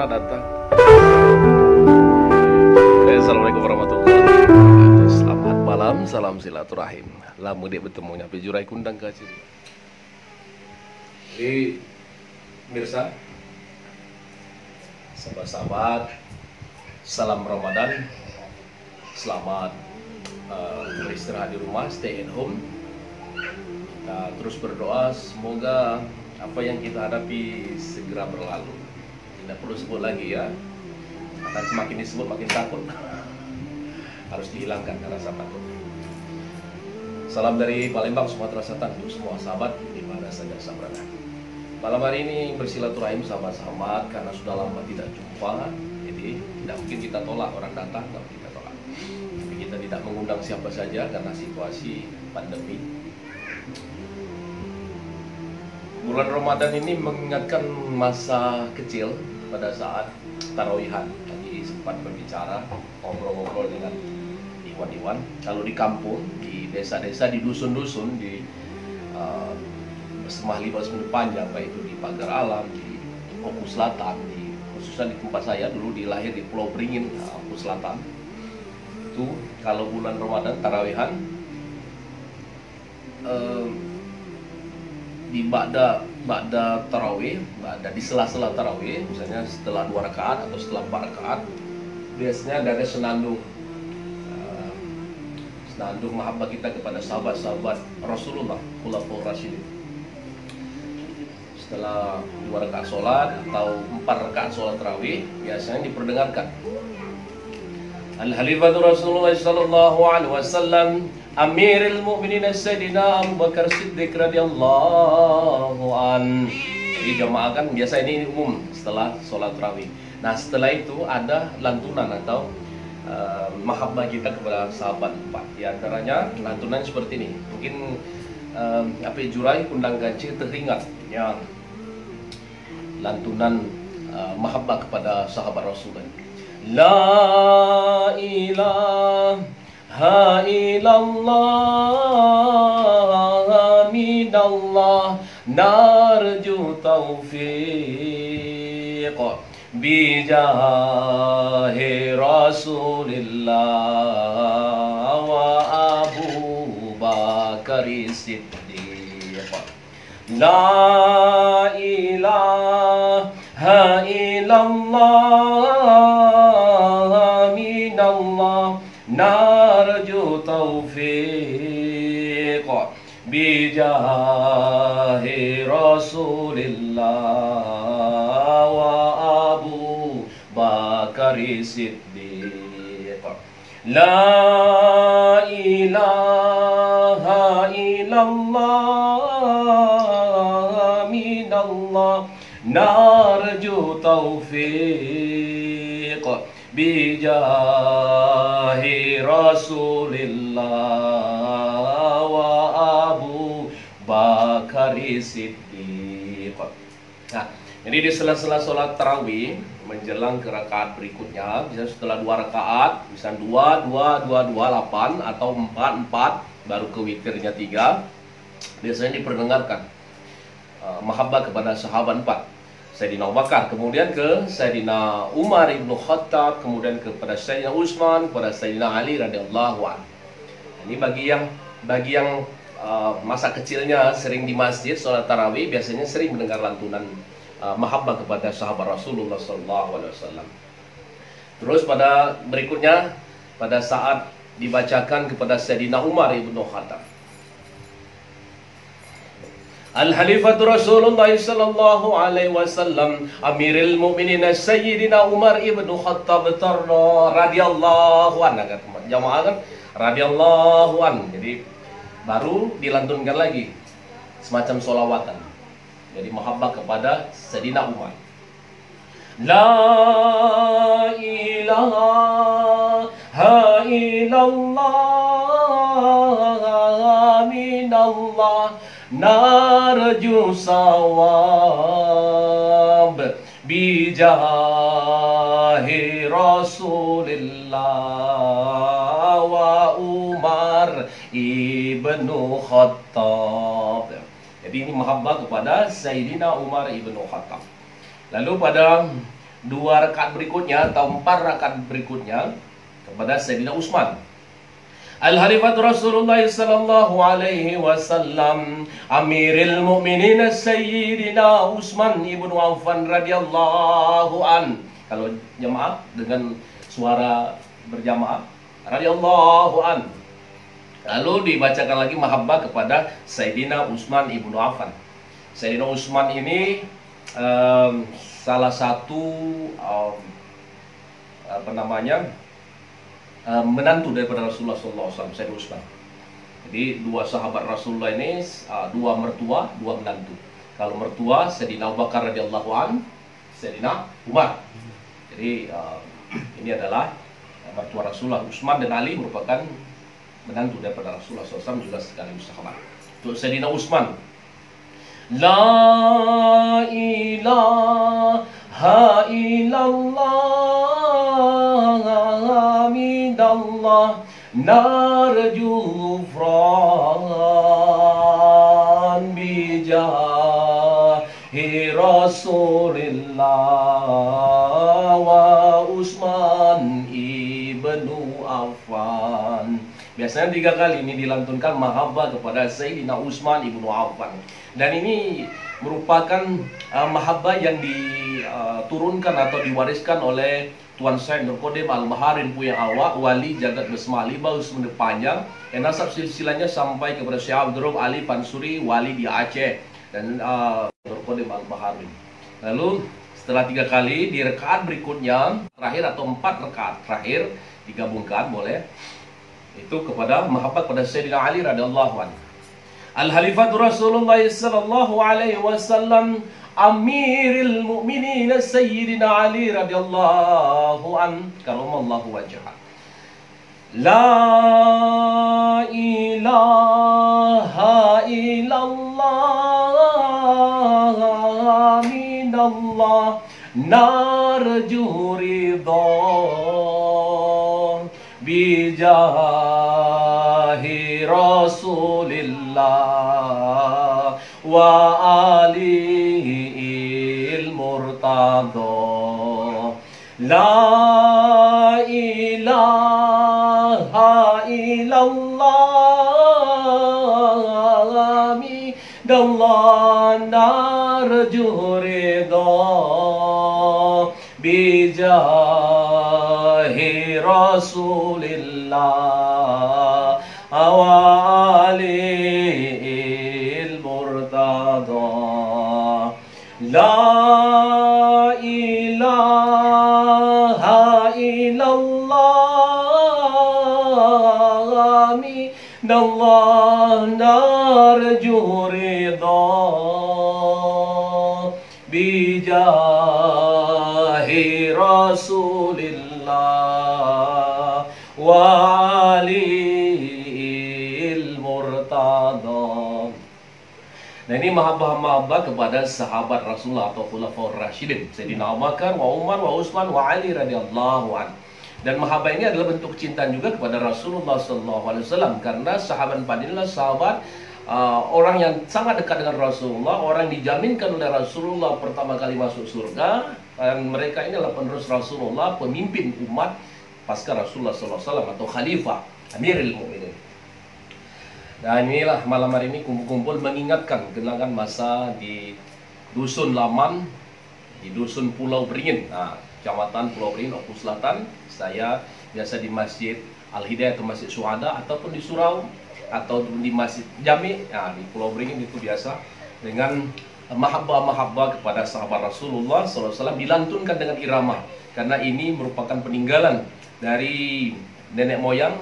Datang. Assalamualaikum warahmatullahi wabarakatuh. Selamat malam, salam silaturahim. Lama dia bertemu nyampe jurai kundang ke sini. Jadi, mirsa, sahabat-sahabat, salam Ramadan. Selamat beristirahat di rumah, stay at home. Kita terus berdoa semoga apa yang kita hadapi segera berlalu. Tidak perlu sebut lagi ya, akan semakin disebut makin takut. Harus dihilangkan rasa takut. Salam dari Palembang, Sumatera Selatan untuk semua sahabat di mana saja berada. Malam hari ini bersilaturahim sahabat-sahabat karena sudah lama tidak jumpa. Jadi tidak mungkin kita tolak orang datang, tidak mungkin kita tolak. Tapi kita tidak mengundang siapa saja karena situasi pandemi. Bulan Ramadan ini mengingatkan masa kecil pada saat tarawihan. Tadi sempat berbicara, ngobrol-ngobrol dengan iwan-iwan. Kalau di kampung, di desa-desa, di dusun-dusun, di Semah Lima Semenit Panjang, baik itu di Pagar Alam, di Oku Selatan, khususnya di tempat saya dulu dilahir di Pulau Beringin, Oku Selatan. Itu kalau bulan Ramadan tarawihan, di ba'da tarawih, di sela-sela tarawih, misalnya setelah 2 rakaat atau setelah 4 rakaat, biasanya ada senandung mahabbah kita kepada sahabat-sahabat Rasulullah, Khulafaur Rasyidin. Setelah 2 rakaat sholat atau 4 rakaat sholat tarawih, biasanya diperdengarkan Al-Halifatu Rasulullah sallallahu alaihi wasallam Amirul Mukminin Sayyidina Abu Bakar Siddiq radhiyallahu an. Jadi jamaah kan biasa ini umum setelah sholat tarawih. Nah setelah itu ada lantunan atau mahabbah kita kepada sahabat 4. Di antaranya lantunan seperti ini. Mungkin Api Jurai Kundang Gancir teringat yang lantunan mahabbah kepada sahabat Rasulullah. La ilaha illallah minallah narju taufiq bijahi Rasulillah wa Abu Bakar Siddiq. La ilaha illallah minallah narju taufiq bijahi Rasulillah wa Abu Bakar Siddiq. La ilaha illallah minallah narju taufiq bijahi Rasulillah wa Abu Bakar Siddiq. Nah, jadi di sela-sela sholat tarawih menjelang ke rakaat berikutnya, bisa setelah 2 rakaat, bisa 2, 8 atau 4, baru ke witirnya 3, biasanya diperdengarkan mahabbah kepada sahabat 4. Sayyidina Abu Bakar, kemudian ke Sayyidina Umar ibn Khattab, kemudian kepada Sayyidina Utsman, kepada Sayyidina Ali radhiyallahu anhu. Ini bagi yang masa kecilnya sering di masjid sholat tarawih, biasanya sering mendengar lantunan mahabbah kepada sahabat Rasulullah SAW. Terus pada berikutnya, pada saat dibacakan kepada Sayyidina Umar ibn Khattab, Al-Halifatu Rasulullah sallallahu alaihi wasallam Amirul Mukminin Sayyidina Umar ibn Khattab radhiyallahu anhu. Jamaah kan radhiyallahu anhu. Jadi baru dilantunkan lagi semacam sholawatan. Jadi mahabbah kepada Sayyidina Umar. La ilaha ilallah minallah narju sawab bijahi Rasulillah wa Umar ibnu Khattab. Jadi ini mahabbah kepada Sayyidina Umar ibnu Khattab. Lalu pada 2 rakaat berikutnya atau 4 rakaat berikutnya kepada Sayyidina Utsman. Al-Halifatu Rasulullah sallallahu alaihi wasallam Amiril Mukminin Sayyidina Utsman ibnu Affan radhiyallahu an. Kalau jemaah dengan suara berjamaah radhiyallahu an. Lalu dibacakan lagi mahabbah kepada Sayyidina Utsman ibnu Affan. Sayyidina Utsman ini salah satu menantu daripada Rasulullah SAW, Sayyidina Utsman. Jadi 2 sahabat Rasulullah ini 2 mertua, 2 menantu. Kalau mertua Sayyidina Abu Bakar radhiyallahu an, Sayyidina Umar. Jadi ini adalah mertua Rasulullah. Utsman dan Ali merupakan menantu daripada Rasulullah SAW, juga sekaligus sahabat. Untuk Sayyidina Utsman, la ilaha illallah minallah narju ghufran bijahi Rasulillah wa Utsman ibnu Affan. Biasanya 3 kali ini dilantunkan mahabbah kepada Sayyidina Utsman ibnu Affan. Dan ini merupakan mahabbah yang diturunkan atau diwariskan oleh Tuan Syekh Nur Qadim Al-Maharin Puyang Awak, wali jagat Besmali, bau Sunda Panjang, yang nasab silsilahnya sampai kepada Syekh Abdurrahim Ali Pansuri, wali di Aceh, dan Nur Qadim Al-Maharin. Lalu setelah 3 kali di rakaat berikutnya terakhir atau 4 rakaat terakhir digabungkan boleh, itu kepada mahabbah kepada Sayyidina Ali radhiyallahu anhu. Al-Halifatu Rasulullah sallallahu alaihi wasallam Amiril Mukminin Sayyidina Ali radhiyallahu an karamallahu wajhah. La ilaha illallah minallah narju ridha bijahi Rasulillah wa alihi murtadha. La ilaha illallah minallah narju ridha bijahi Rasulillah wa alihil murtada. La ilaha illallah minallah narju ridha bijahi Rasulillah wa alihil murtada. Nah, ini mahabbah-mahabbah kepada sahabat Rasulullah atau Khulafaur Rasyidin, Sayyidina Abu Bakar wa Umar wa Utsman wa Ali radhiyallahu an. Dan mahabbah ini adalah bentuk kecintaan juga kepada Rasulullah SAW, karena sahabat adalah sahabat orang yang sangat dekat dengan Rasulullah, orang yang dijaminkan oleh Rasulullah pertama kali masuk surga, dan mereka ini adalah penerus Rasulullah, pemimpin umat pasca Rasulullah SAW atau Khalifah Amirul Mukminin. Dan inilah malam hari ini kumpul-kumpul mengingatkan kenangan masa di Dusun Laman, di Dusun Pulau Beringin, Kecamatan Pulau Beringin, Oku Selatan. Saya biasa di Masjid Al-Hidayah atau Masjid Syuhada, ataupun di Surau, atau di Masjid Jami, di Pulau Beringin itu biasa dengan mahabbah-mahabbah kepada sahabat Rasulullah SAW dilantunkan dengan irama, karena ini merupakan peninggalan dari nenek moyang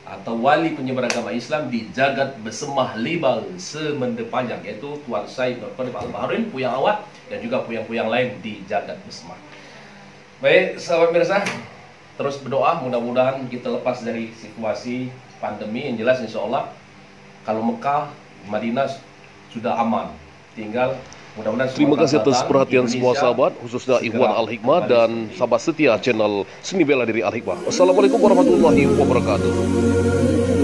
atau wali penyebar agama Islam di jagat Besemah Libal Semende Panjang, yaitu Tuan Syekh Nur Qadim Al-Maharin Puyang Awak dan juga puyang-puyang lain di jagat Besemah. Baik sahabat mirsa, terus berdoa mudah-mudahan kita lepas dari situasi pandemi. Yang jelas insya Allah kalau Mekah, Madinah sudah aman, tinggal mudah-mudahan. Terima kasih atas perhatian semua sahabat, khususnya Ikhwan Al-Hikmah dan sahabat setia channel Seni Bela Diri Al-Hikmah. Assalamualaikum warahmatullahi wabarakatuh.